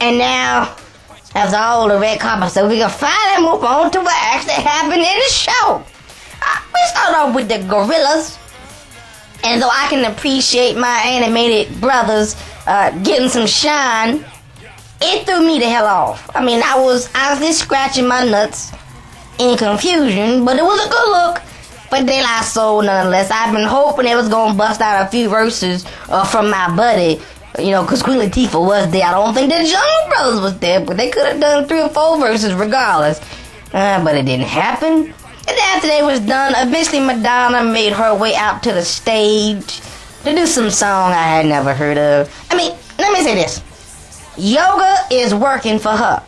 And now, after all the red carpet stuff, we can finally move on to what actually happened in the show. We start off with the gorillas. And though I can appreciate my animated brothers getting some shine, it threw me the hell off. I mean, I was honestly scratching my nuts in confusion, but it was a good look for De La Soul nonetheless. I've been hoping it was going to bust out a few verses from my buddy, you know, because Queen Latifah was there. I don't think the Young Brothers was there, but they could have done 3 or 4 verses regardless. But it didn't happen. And after they was done, eventually Madonna made her way out to the stage to do some song I had never heard of. I mean, let me say this. Yoga is working for her.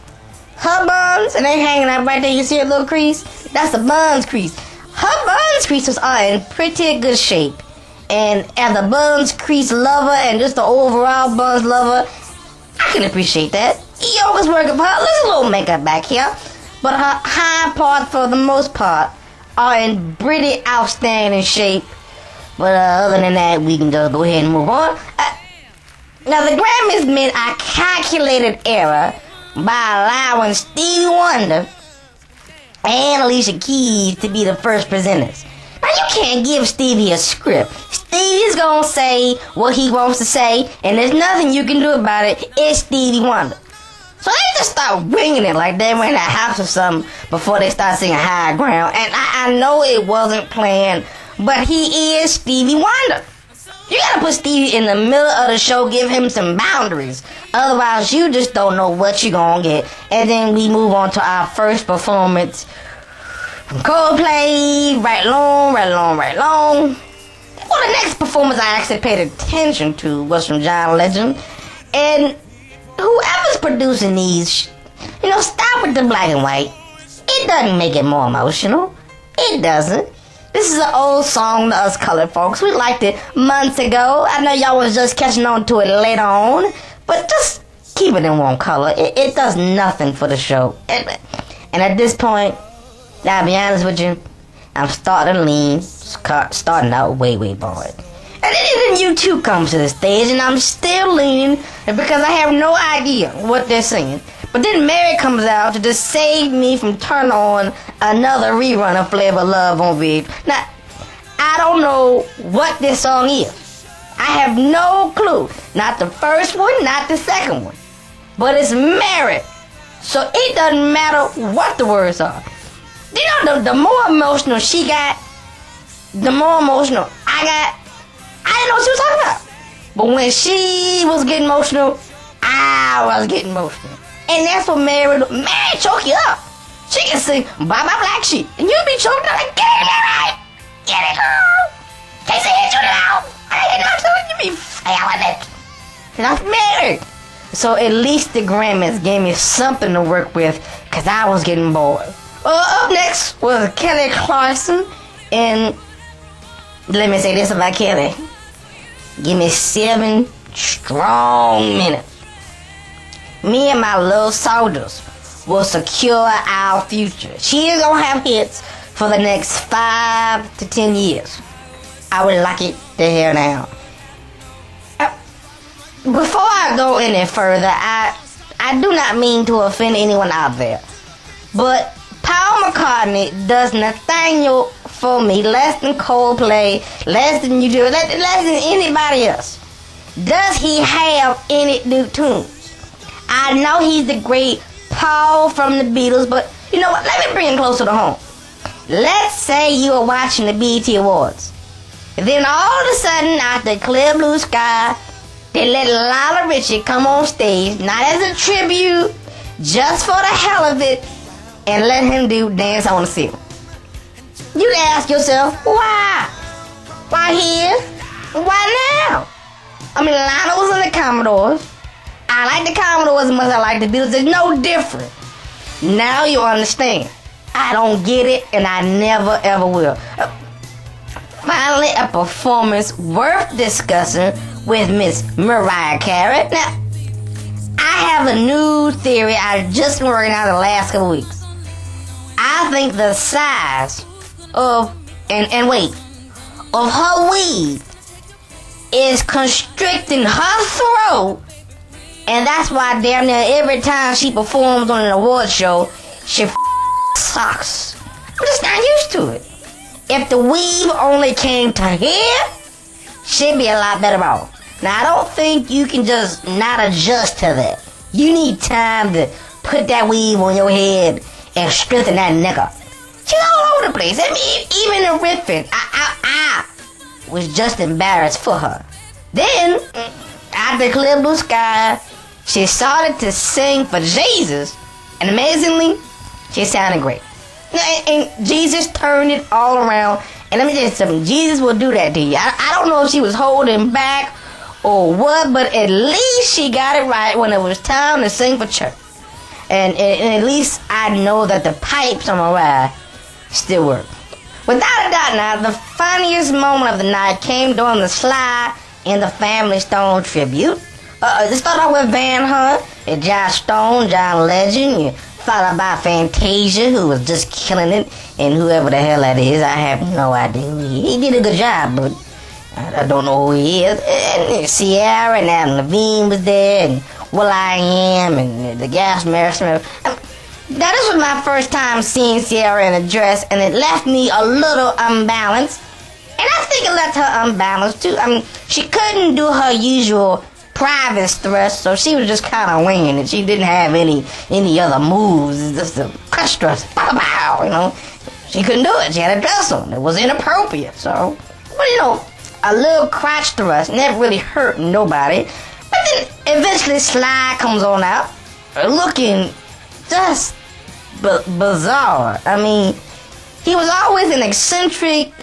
Her buns, and they hanging out right there. You see a little crease? That's a buns crease. Her buns creases are in pretty good shape. And as a buns crease lover and just the overall buns lover, I can appreciate that. Yoga's working for her. There's a little makeup back here. But her high part, for the most part, are in pretty outstanding shape. But other than that, we can just go ahead and move on. Now, the Grammys made a calculated error by allowing Stevie Wonder and Alicia Keys to be the first presenters. Now, you can't give Stevie a script. Stevie's gonna say what he wants to say, and there's nothing you can do about it. It's Stevie Wonder. So they just start winging it like they were in a house or something before they start singing High Ground. And I know it wasn't planned, but he is Stevie Wonder. You gotta put Stevie in the middle of the show, give him some boundaries. Otherwise, you just don't know what you're gonna get. And then we move on to our first performance from Coldplay. Right along. Well, the next performance I actually paid attention to was from John Legend. And whoever's producing these, you know, stop with the black and white. It doesn't make it more emotional. It doesn't. This is an old song to us colored folks. We liked it months ago. I know y'all was just catching on to it later on, but just keep it in one color. It does nothing for the show. And at this point, I'll be honest with you, I'm starting to lean, starting out way bored. And then U2 comes to the stage, and I'm still leaning because I have no idea what they're singing. But then Mary comes out to just save me from turning on another rerun of Flavor of Love on Vid. Now, I don't know what this song is. I have no clue. Not the first one, not the second one. But it's Mary. So it doesn't matter what the words are. You know, the more emotional she got, the more emotional I got. I didn't know what she was talking about. But when she was getting emotional, I was getting emotional. And that's what Mary choke you up. She can sing Bye Bye Black Sheep, and you'll be choking up like, get it, Mary! Get it, girl! Can't say it too loud! I ain't not telling you, be failing it! And I'm married. So at least the Grammys gave me something to work with, because I was getting bored. Well, up next was Kelly Clarkson, and let me say this about Kelly. Give me 7 strong minutes. Me and my little soldiers will secure our future. She is gonna have hits for the next 5 to 10 years. I would like it to hear now. Before I go any further, I do not mean to offend anyone out there, but Paul McCartney does Nathaniel for me less than Coldplay, less than you do, less than anybody else. Does he have any new tunes? I know he's the great Paul from the Beatles, but you know what? Let me bring it closer to home. Let's say you were watching the BET Awards. And then all of a sudden, out the clear blue sky, they let Lionel Richie come on stage, not as a tribute, just for the hell of it, and let him do Dance on the Ceiling. You'd ask yourself, why? Why here? Why now? I mean, Lionel was in the Commodores. I like the Commodores as much as I like the Beatles. There's no different. Now you understand. I don't get it, and I never ever will. Finally, a performance worth discussing with Miss Mariah Carey. Now, I have a new theory I've just been working out the last couple weeks. I think the size of and weight of her weave is constricting her throat And that's why damn near every time she performs on an award show, she sucks. I'm just not used to it. If the weave only came to here, she'd be a lot better off. Now, I don't think you can just not adjust to that. You need time to put that weave on your head and strengthen that nigga. She's all over the place. I mean, even the riffing, I was just embarrassed for her. Then, out the clear blue sky, she started to sing for Jesus, and amazingly, she sounded great. And Jesus turned it all around. And let me tell you something, Jesus will do that to you. I don't know if she was holding back or what, but at least she got it right when it was time to sing for church. And at least I know that the pipes on my ride still work. Without a doubt now, the funniest moment of the night came during the Sly and the Family Stone tribute. It started off with Van Hunt, and Josh Stone, John Legend, followed by Fantasia, who was just killing it, and whoever the hell that is, I have no idea who he is. He did a good job, but I don't know who he is. And Sierra and Adam Levine was there, and Will I Am, and the Gas Mask. Now, this was my first time seeing Sierra in a dress, and it left me a little unbalanced. And I think it left her unbalanced, too. I mean, she couldn't do her usual private thrust, so she was just kind of winging it. She didn't have any other moves. It's just a crutch thrust. Pow, you know. She couldn't do it. She had a dress on. It was inappropriate. So, well, you know, a little crotch thrust never really hurt nobody. But then eventually Sly comes on out looking just bizarre. I mean, he was always an eccentric.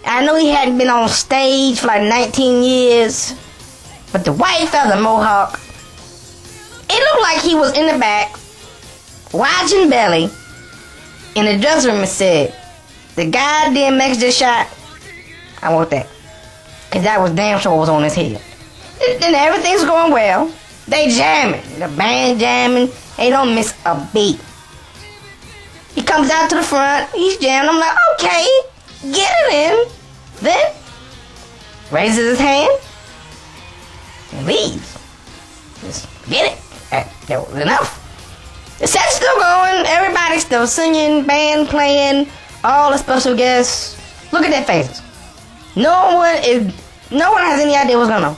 I know he hadn't been on stage for like 19 years. But the white feather mohawk, it looked like he was in the back, watching Belly, in the dressing room and said, the goddamn extra shot, I want that. Because that was damn sure was on his head. Then everything's going well. They jamming. The band jamming. They don't miss a beat. He comes out to the front. He's jamming. I'm like, okay, get it in. Then, raises his hand. And leaves. Just get it. That was enough. The set's still going. Everybody's still singing, band playing, all the special guests. Look at their faces. No one has any idea what's going on.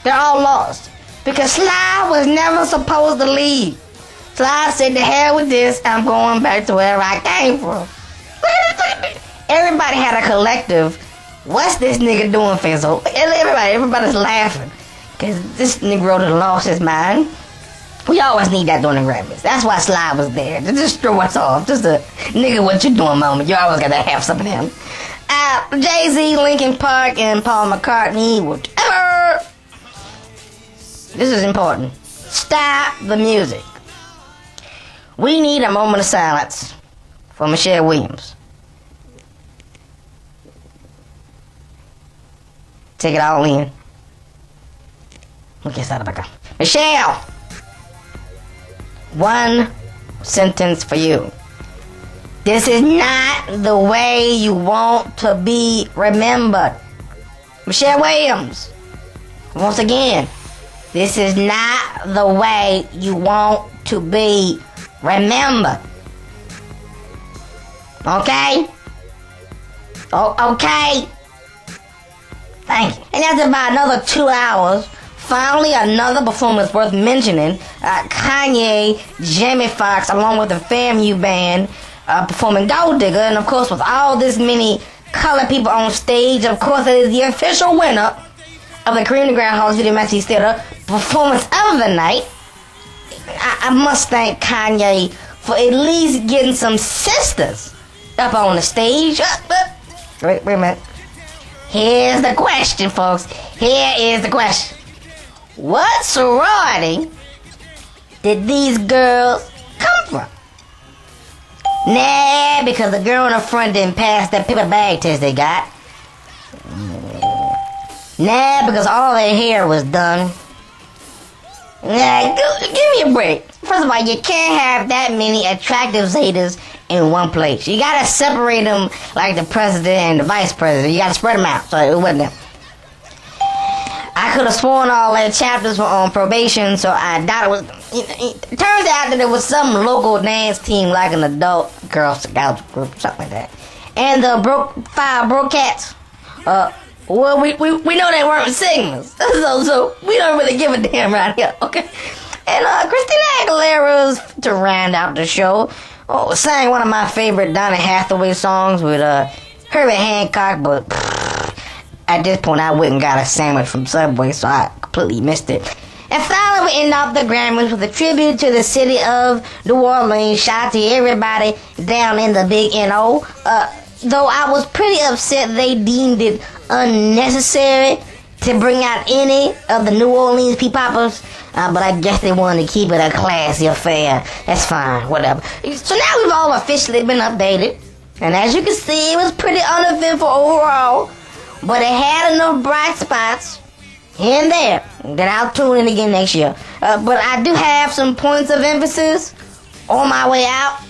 They're all lost. Because Sly was never supposed to leave. Sly said, to hell with this, I'm going back to where I came from. Look at it. Everybody had a collective, what's this nigga doing face? Everybody's laughing. Because this Negro done lost his mind. We always need that during the Grammys. That's why Sly was there. To just throw us off. Just a nigga what you doing moment. You always gotta have some of them. Jay-Z, Linkin Park, and Paul McCartney, whatever. This is important. Stop the music. We need a moment of silence for Michelle Williams. Take it all in. Look inside the back. Michelle! One sentence for you. This is not the way you want to be remembered. Michelle Williams. Once again, this is not the way you want to be remembered. Okay? Okay? Thank you. And after about another 2 hours, finally another performance worth mentioning. Kanye, Jamie Foxx, along with the FAMU band, performing Gold Digger. And of course, with all this many colored people on stage, of course, it is the official winner of the Kareem the Groundhog VIdeo Maseterpiece Theater performance of the night. I must thank Kanye for at least getting some sisters up on the stage. Wait a minute. Here's the question, folks. Here is the question. What sorority did these girls come from? Nah, because the girl in the front didn't pass that paper bag test they got. Nah, because all their hair was done. Nah, give me a break. First of all, you can't have that many attractive Zetas in one place. You gotta separate them like the president and the vice president. You gotta spread them out, so it wasn't them. I could have sworn all their chapters were on probation, so I doubt it was. It turns out that it was some local dance team, like an adult Girl Scout group, something like that. And the five broke cats. Well, we know they weren't singers, so we don't really give a damn right here, okay? And Christina Aguilera's to round out the show. Sang one of my favorite Donny Hathaway songs with Herbie Hancock, but at this point I went and got a sandwich from Subway, so I completely missed it. And finally, we end off the Grammys with a tribute to the city of New Orleans. Shout out to everybody down in the big N.O. Though I was pretty upset they deemed it unnecessary to bring out any of the New Orleans P-Poppers, but I guess they wanted to keep it a classy affair. That's fine, whatever. So now we've all officially been updated, and as you can see, it was pretty uneventful overall, but it had enough bright spots here and there that I'll tune in again next year. But I do have some points of emphasis on my way out.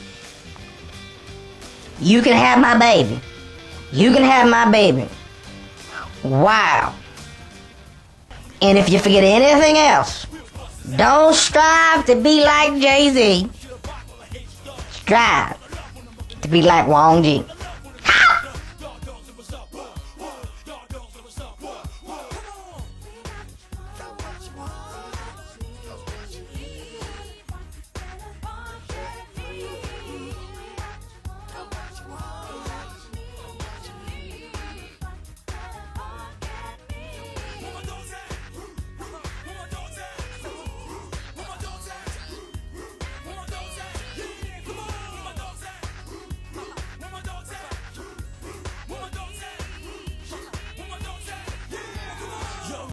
You can have my baby. You can have my baby. Wow. And if you forget anything else, don't strive to be like Jay-Z. Strive to be like Wong G.